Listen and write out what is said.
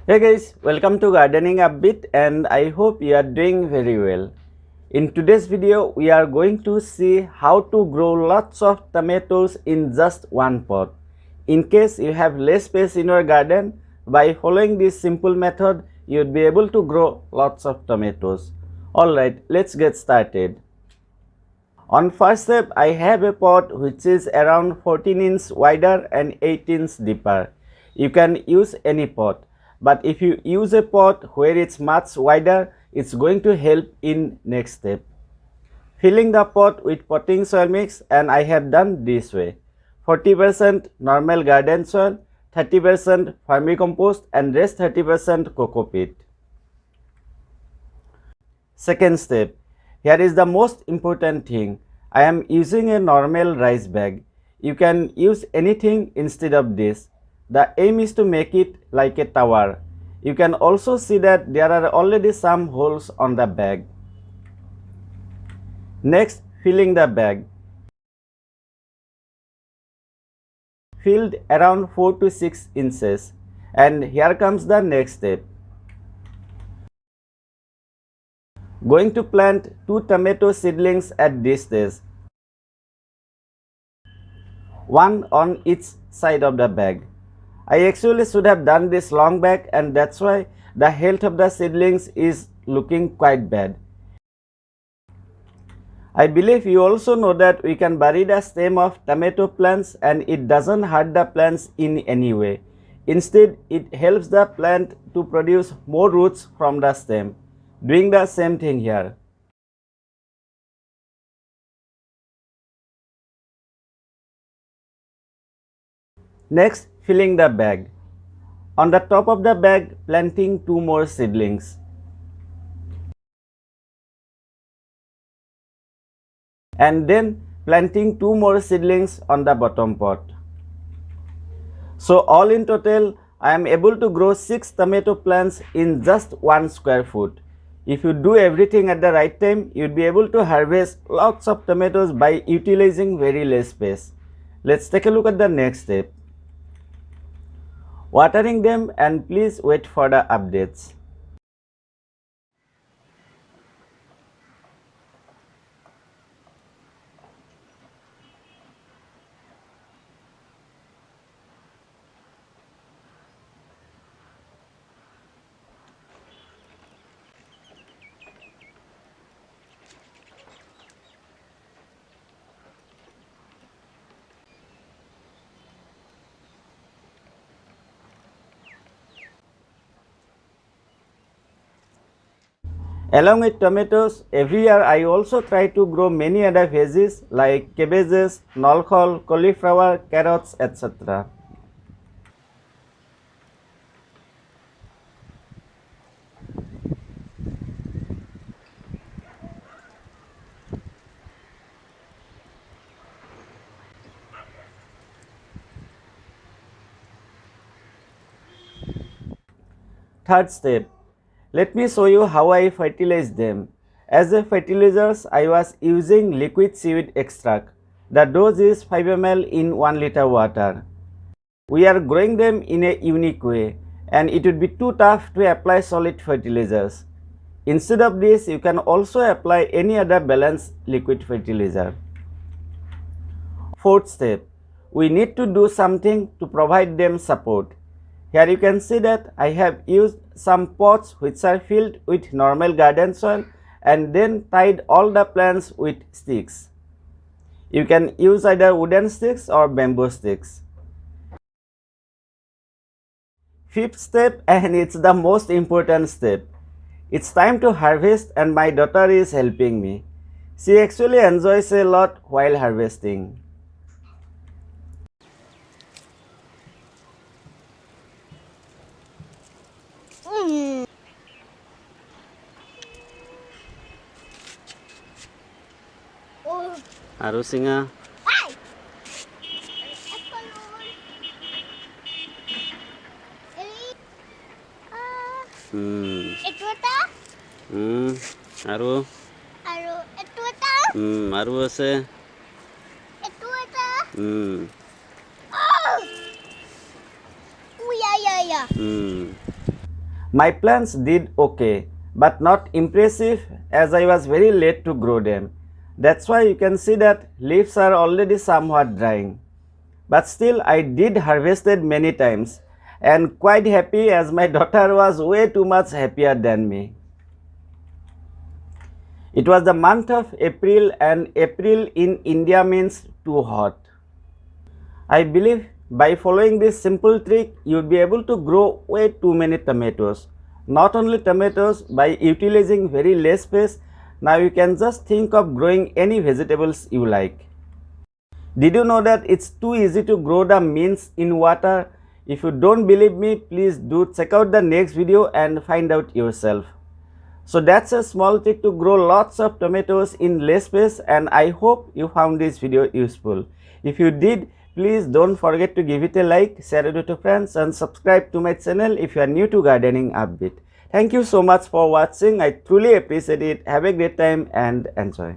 Hey guys, welcome to Gardening Upbeat and I hope you are doing very well. In today's video, we are going to see how to grow lots of tomatoes in just one pot. In case you have less space in your garden, by following this simple method, you'd be able to grow lots of tomatoes. Alright, let's get started. On first step, I have a pot which is around 14 inch wider and 8 inch deeper. You can use any pot, but if you use a pot where it's much wider, it's going to help in next step. Filling the pot with potting soil mix, and I have done this way. 40% normal garden soil, 30% vermicompost and rest 30% coco peat. Second step, here is the most important thing. I am using a normal rice bag. You can use anything instead of this. The aim is to make it like a tower. You can also see that there are already some holes on the bag. Next, filling the bag. Filled around 4 to 6 inches. And here comes the next step. Going to plant 2 tomato seedlings at this stage. One on each side of the bag. I actually should have done this long back, and that's why the health of the seedlings is looking quite bad. I believe you also know that we can bury the stem of tomato plants and it doesn't hurt the plants in any way. Instead, it helps the plant to produce more roots from the stem. Doing the same thing here. Next, filling the bag. On the top of the bag, planting 2 more seedlings. And then planting 2 more seedlings on the bottom pot. So all in total, I am able to grow 6 tomato plants in just 1 square foot. If you do everything at the right time, you'd be able to harvest lots of tomatoes by utilizing very less space. Let's take a look at the next step. Watering them, and please wait for the updates. Along with tomatoes, every year I also try to grow many other veggies like cabbages, nolkhal, cauliflower, carrots, etc. Third step, let me show you how I fertilize them. As a fertilizers, I was using liquid seaweed extract. The dose is 5 ml in 1 liter water. We are growing them in a unique way, and it would be too tough to apply solid fertilizers. Instead of this, you can also apply any other balanced liquid fertilizer. Fourth step, we need to do something to provide them support. Here you can see that I have used some pots which are filled with normal garden soil and then tied all the plants with sticks. You can use either wooden sticks or bamboo sticks. Fifth step, and it's the most important step. It's time to harvest and my daughter is helping me. She actually enjoys a lot while harvesting. Harus singa. Aru. Aru আছে. My plants did okay, but not impressive as I was very late to grow them. That's why you can see that leaves are already somewhat drying. But still I did harvested many times and quite happy as my daughter was way too much happier than me. It was the month of April and April in India means too hot. I believe by following this simple trick, you'll be able to grow way too many tomatoes. Not only tomatoes, by utilizing very less space, now you can just think of growing any vegetables you like. Did you know that it's too easy to grow the mints in water? If you don't believe me, please do check out the next video and find out yourself. So that's a small trick to grow lots of tomatoes in less space, and I hope you found this video useful. If you did, please don't forget to give it a like, share it with your friends and subscribe to my channel if you are new to Gardening Upbeat. Thank you so much for watching. I truly appreciate it. Have a great time and enjoy.